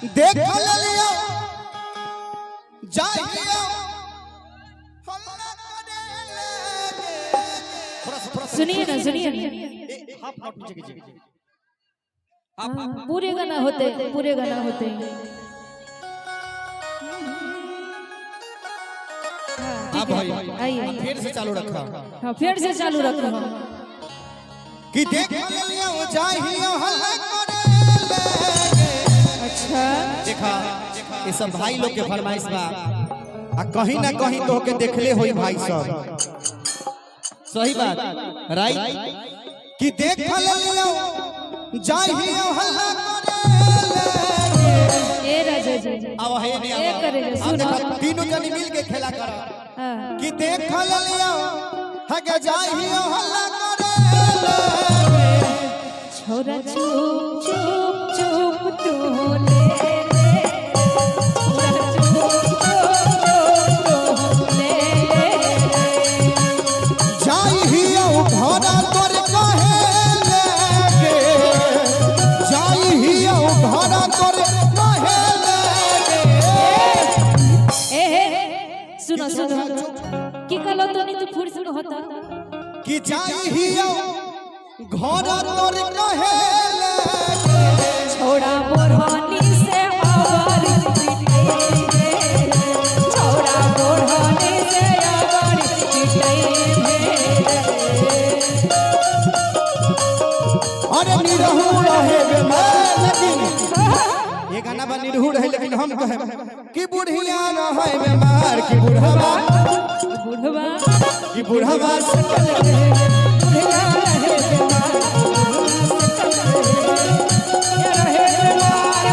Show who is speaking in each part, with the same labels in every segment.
Speaker 1: देख लिया जाइयो
Speaker 2: सुनिए ना पूरे गाना होते
Speaker 1: हाँ भाई
Speaker 2: आइए
Speaker 1: फिर से चालू रखा।
Speaker 2: हाँ फिर से चालू रखो
Speaker 1: कि देख लिया जाइयो
Speaker 2: अच्छा
Speaker 1: देखा ये सब भाई लोग के फरमाइश बा आ कहीं ना कहीं तो के देखले होई भाई सब सही बात राइट कि देख लियो जाइयो हल्ला
Speaker 2: ए राजा जी
Speaker 1: अब है नहीं
Speaker 2: ए करे रे, सुनो।
Speaker 1: तीनों जनी मिल के खेला कर
Speaker 2: हाँ
Speaker 1: कि देख लियो हगे जाइयो हल्ला
Speaker 2: छोरा चुप चुप चुप तू ले छोरा चुप चुप चुप ले
Speaker 1: जाइयो घोड़ा तोर कहे लेके जाइयो घोड़ा तोर कहे लेके
Speaker 2: ए सुनो की कहलो तो नहीं तो फुर सुनो होता
Speaker 1: कि जाइयो घोड़ा तोर कहे लेके
Speaker 2: छोड़ा बोरहानी से आवार पिटाई रे छोड़ा बोरहानी से आवार पिटाई रे
Speaker 1: अरे निरहु रहे बेमार लेकिन ये गाना बा निरहु रहे लेकिन हम कहे कि बुढ़िया रहे बेमार कि बुढ़वा कि बुढ़वा
Speaker 2: बुढ़िया रहे बीमार रहे बीमार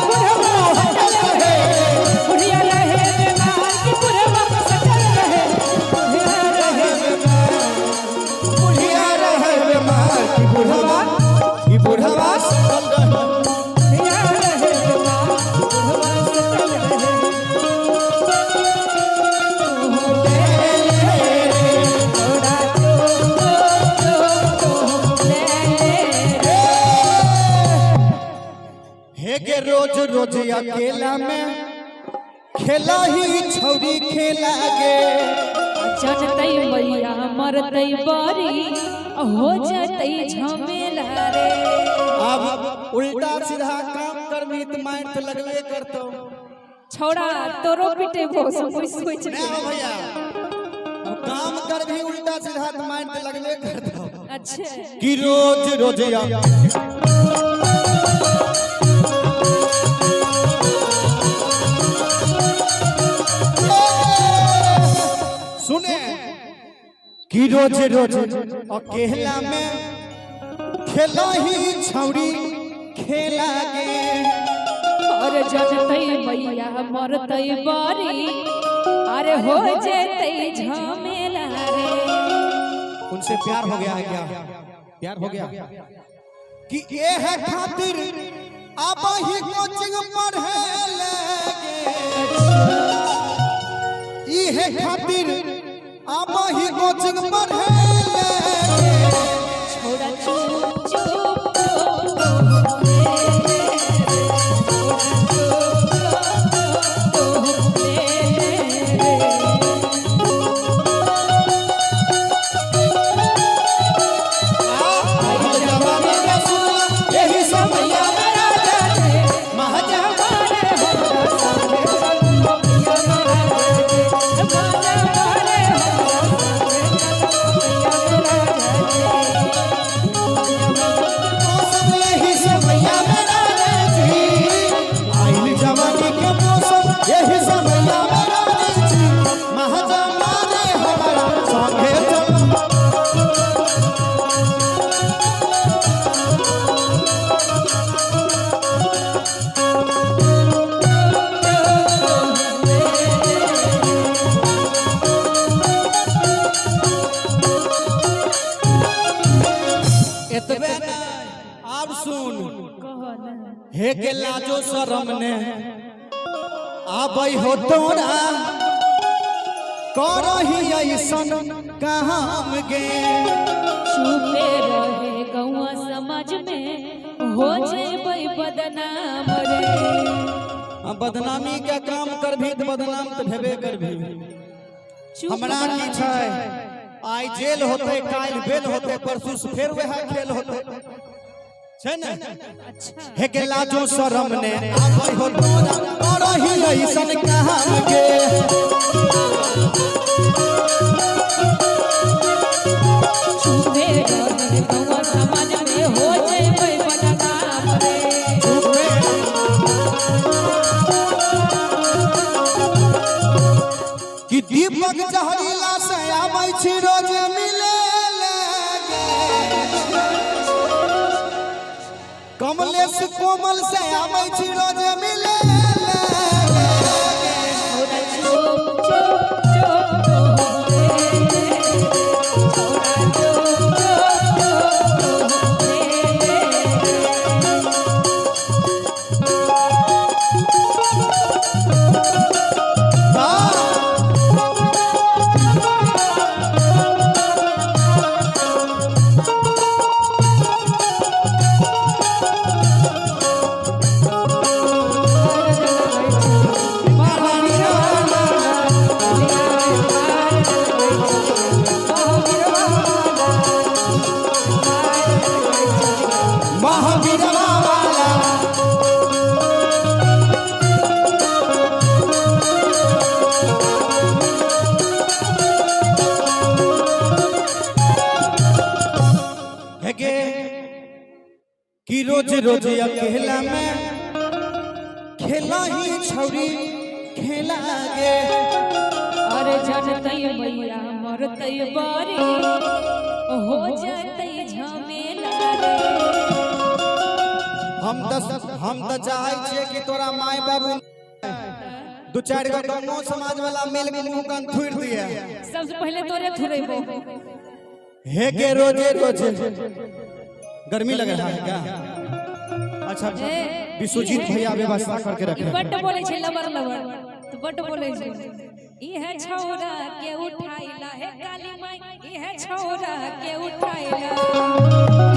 Speaker 2: बुढ़िया रहे बीमार कि बुढ़वा सकल रहे
Speaker 1: बुढ़िया रहे बेमार कि बुढ़वा
Speaker 2: बुढ़िया रहे बीमार बुढ़वा सकल रहे
Speaker 1: हे के रोज रोज अकेला में खेला ही छौरी खेला गे
Speaker 2: जनतै मैया मरतै बरी हो जतै झमेला रे
Speaker 1: अब उल्टा सीधा काम करबी त मार तो लगबे करतो
Speaker 2: छोड़ा तोरो पिटे बोस कोई सोच
Speaker 1: नहीं हो भैया अब काम करबी उल्टा सीधा त मार तो लगबे करतो
Speaker 2: अच्छा
Speaker 1: कि रोज रोज सुने कि रोज रोज अकेला में खेला ही छौरी खेला गे
Speaker 2: और जनतै मैया मरतै बरी अरे हो जतै झमेला रे
Speaker 1: उनसे प्यार हो गया है क्या प्यार हो गया कि ये है खातिर अब ही कोचिंग पढ़े लगे ये है खातिर अब ही कोचिंग पढ़े लगे
Speaker 2: छोड़ा चुप चुप
Speaker 1: यही समैया हे के लाजो शरम ने आबै हो तोरा करही ऐसन काम गे
Speaker 2: छुपे रहे गौआ समाज में हो जेबै बदनाम रे
Speaker 1: हम बदनामी के काम कर भी तो बदनाम तो भेबे कर भी
Speaker 2: चुप
Speaker 1: हमरा की छै आई जेल होते काल बेल होते परसू से फिर वह खेल होते छै न
Speaker 2: अच्छा
Speaker 1: हे के लाजो शरम ने आबै हो तोरा और ही ऐसन काम के
Speaker 2: चुपे डरे गौवा समाज में हो जइबै बदनाम रे
Speaker 1: कि दीपक जहरीला से आबै छी रोज मिले कमलेश कोमल से आबै छी रोज मिले
Speaker 2: छोरा चुप चुप चुप रे छोरा चुप चुप
Speaker 1: कि रोज रोज अकेला में खेला ही छौरी खेला गे
Speaker 2: अरे जनतै मैया मरतै बारी हो जतै झमेला रे
Speaker 1: हम त चाहै छियै कि तोरा माय बाबू दू चार गो गाँव समाज वाला मिल के मुंह कान थुड़ दिए
Speaker 2: सबसे पहले तोरे थुरेबो
Speaker 1: हे के रोजे रोजे गर्मी लग रहा है क्या अच्छा विश्वजीत भैया व्यवस्था करके रखे
Speaker 2: बट बोले छे लबर लबर तो बट बोले छे ई है छौरा के उठाइला हे काली माई ई है छौरा के उठाइला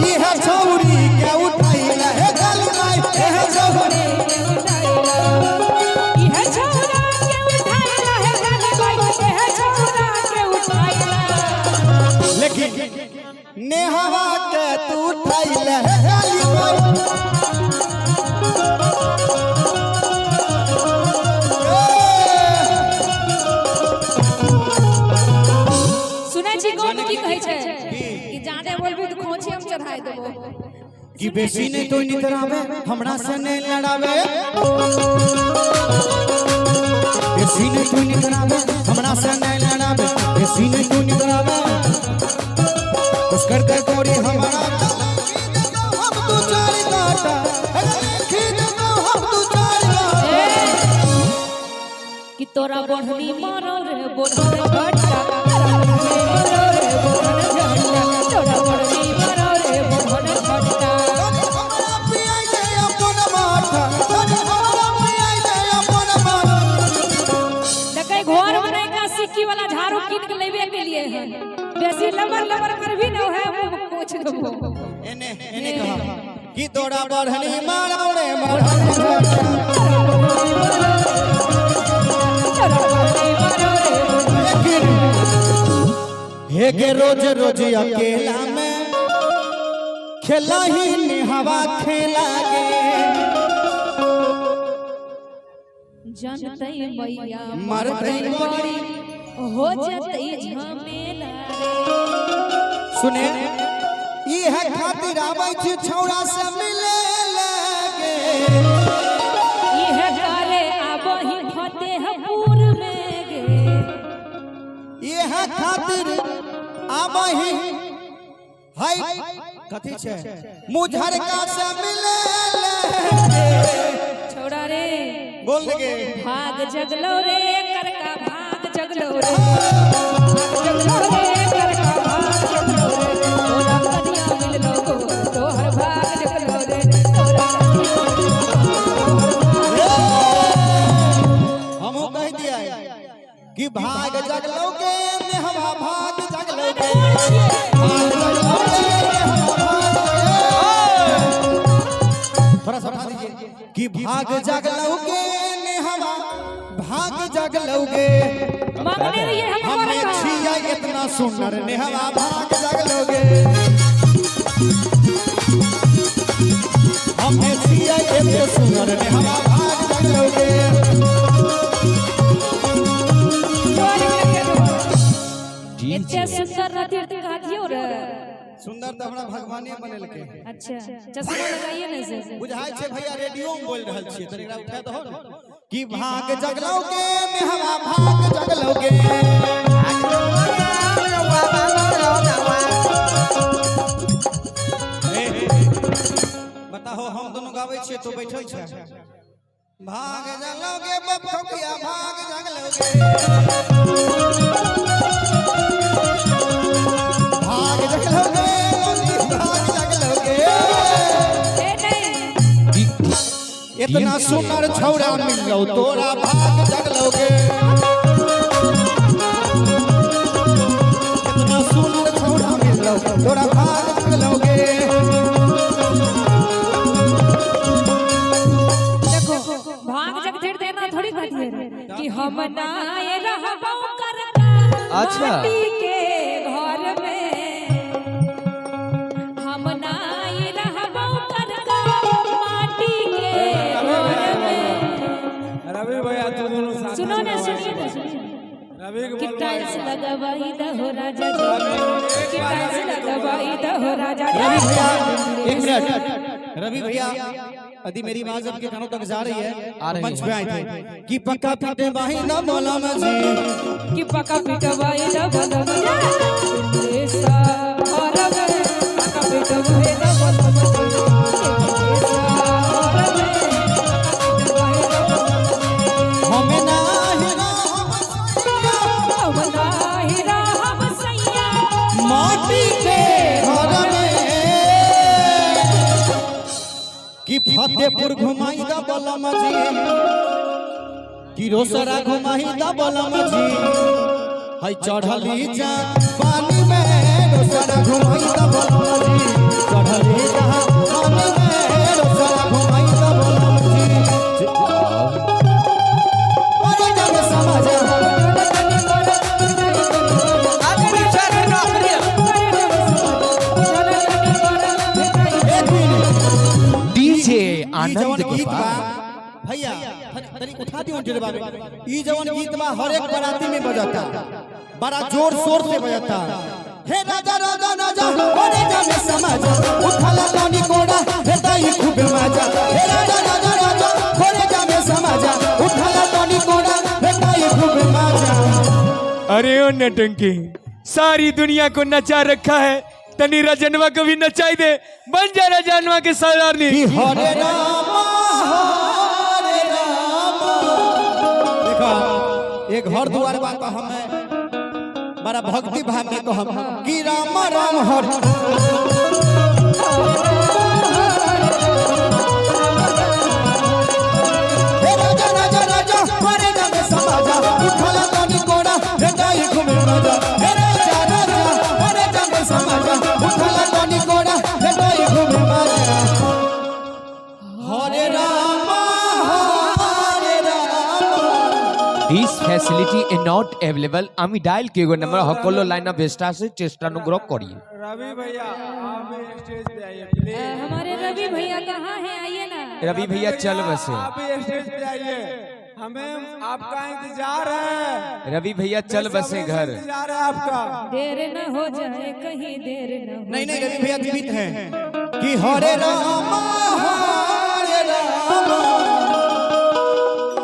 Speaker 1: ई है छौरी के उठाइला हे काली माई ई है छौरी
Speaker 2: के उठाइला ई है छौरा के उठाइला हे काली माई ई है छौरा के उठाइला
Speaker 1: लेकिन नेहा के तू उठाइला हे काली माई
Speaker 2: की कहै छै कि जाने बोलबी त खोंची हम चढ़ाई देबो
Speaker 1: कि बेसी नहीं तो नहीं करावे हमरा से नहीं लड़ावे बेसी नहीं तो नहीं करावे हमरा से नहीं लड़ावे बेसी नहीं तो नहीं करावे कुछ कर कर कोरी हमारा हम तो चाल काटा खींच दो हम तो चाल काटा
Speaker 2: कि तोरा बढ़नी मारो रे बढ़नी घटा वाला झाड़ू कीन के लेबे के लिए है बेसी लबर लबर कर भी न है वो पूछ दबो
Speaker 1: एने कहा कि तोरा बढ़नी मारो रे हे के रोज रोज अकेला में खेला ही निहवा खेला गे
Speaker 2: जनतै मैया
Speaker 1: मरतै
Speaker 2: बड़ी हो जतै झमेला रे
Speaker 1: सुने ई है खातिर आबै छी छौरा से मिले लगे
Speaker 2: ई है करे आबही फतेहपुर में गे
Speaker 1: ई है खातिर आबही हाय कथि छै मुझरका से मिले लगे
Speaker 2: छोड़ा रे
Speaker 1: बोल लगे
Speaker 2: भाग जगलो रे करका भाग जगलो रे भाग जगलो रे करका भाग जगलो रे तोरा कदिया मिललो तोहर भाग जगलो रे तोरा
Speaker 1: हमहु कह दिया कि भाग जगलो के ने हम भाग जगलो के थोड़ा सा उठा दीजिए कि भाग जगलो के नेहवा भाग जगलोगे
Speaker 2: मांगने रहिए हमको
Speaker 1: हमें
Speaker 2: का
Speaker 1: छिया इतना सुंदर नेहवा भाग जगलोगे हमें छिया इतना सुंदर नेहवा भाग जगलोगे
Speaker 2: इतने सुंदर रहती कहा दियो रे
Speaker 1: सुंदर तो हमरा भगवाने बनल के
Speaker 2: अच्छा चश्मा लगाइए ना से
Speaker 1: बुझाई छे भैया रेडियो में बोल रहल छियै तनी एकरा उठा दहो न कि भाग जगलोगे नेहवा भाग जगलोगे बताओ हम दोनों गाबै छियै तो बैठल छै भाग जगलोगे बपखिया भाग जगलोगे भाग जगलोगे भाग जगलोगे इतना सुंदर छौरा मिलो तोरा भाग जगलोगे इतना सुंदर छौरा मिलो तोरा भाग जगलोगे
Speaker 2: देखो भाग जग ढेर देना थोड़ी बात है कि हम नाए रहबो करका
Speaker 3: अच्छा।
Speaker 2: माटी के घर में हम नाए रहबो करका माटी के घर में
Speaker 4: रवि भैया तू दोनों साथ
Speaker 2: सुनो ना सुनिए ना सुनिए
Speaker 4: रवि के
Speaker 2: कि
Speaker 4: बोल
Speaker 2: टाइल्स लगवाई दहो राजा जी कि टाइल्स लगवाई दहो राजा जी
Speaker 1: रवि भैया एक मिनट रवि भैया यदि मेरी आवाज आपके कानों तक जा रही है मंच पे आए थे कि पक्का पीटे बाही ना बोला मजी
Speaker 2: कि पका पिटवाई द बदम ऐसा और में पका पिटवाई द बदम
Speaker 1: हमें ना हिरा
Speaker 2: हम सैया
Speaker 1: माटी के घर में कि फतेहपुर घुमाई दा बलम जी कि रोसरा घुमाई दा बलम जी है चढ़ली जा पानी में रोसरा घुमाई दा बलम जी चढ़ली जा पानी में रोसरा घुमाई दा बलम जी अरे जब समझ
Speaker 3: डीजे
Speaker 1: ई
Speaker 3: आनंद
Speaker 1: जवन
Speaker 3: के
Speaker 1: गीत बा
Speaker 3: पास
Speaker 1: भैया तनी उठा दियो उनके बारे ई जवन गीत बा हर एक बाराती में बजाता बड़ा जोर शोर से बजाता हे राजा राजा राजा ओरे जा में समाज उठाला पानी कोड़ा हे ताई खूब मजा हे राजा राजा राजा ओरे जा में समाज उठाला पानी कोड़ा हे ताई खूब मजा
Speaker 4: अरे ओ नटंकी सारी दुनिया को नचा रखा है तनी रजनवा को भी नचाई दे बन जा रजनवा के सरदारनी
Speaker 1: कि हरे राम देखो एक घर द्वार बात हमें बड़ा भक्ति भाव में तो हम कि राम राम हरे हे राजा राजा राजा हरे राम समाजा उठला पानी कोड़ा हे जाई घूमे मजा हे राजा राजा हरे राम समाजा उठला पानी कोड़ा हे जाई घूमे मजा हरे राम हरे राम
Speaker 3: दिस फैसिलिटी इज नॉट अवेलेबल আমি ডায়াল কেগো নাম্বার হকলো লাইন অফ বেস্টা से চেষ্টা অনুগ্রহ করিए
Speaker 4: रवि भैया आप स्टेज पे आइए प्लीज
Speaker 2: हमारे रवि भैया कहाँ हैं आइए ना
Speaker 3: रवि भैया चल बसे
Speaker 4: आप स्टेज पे आइए हमें आपका इंतजार है
Speaker 3: रवि भैया चल बसे घर
Speaker 4: इंतजार है आपका
Speaker 2: देर न हो जाए कहीं देर न हो
Speaker 1: नहीं नहीं रवि भैया जीवित हैं कि हरे राम हरे राम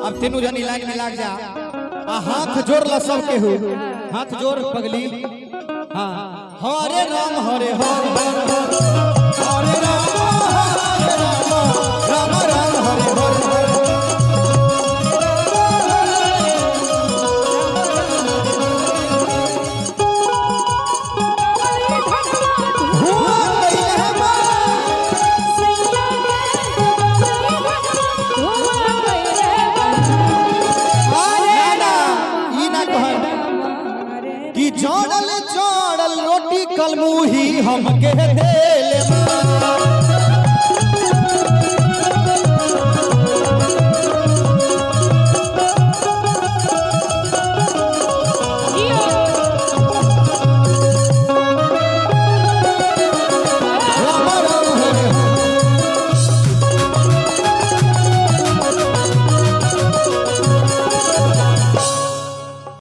Speaker 1: अब तीनों जनी लाइन में लग जा आ हाथ जोड़ ला सबके हो हाथ जोड़ पगली हाँ हरे राम हरे हरे हरे राम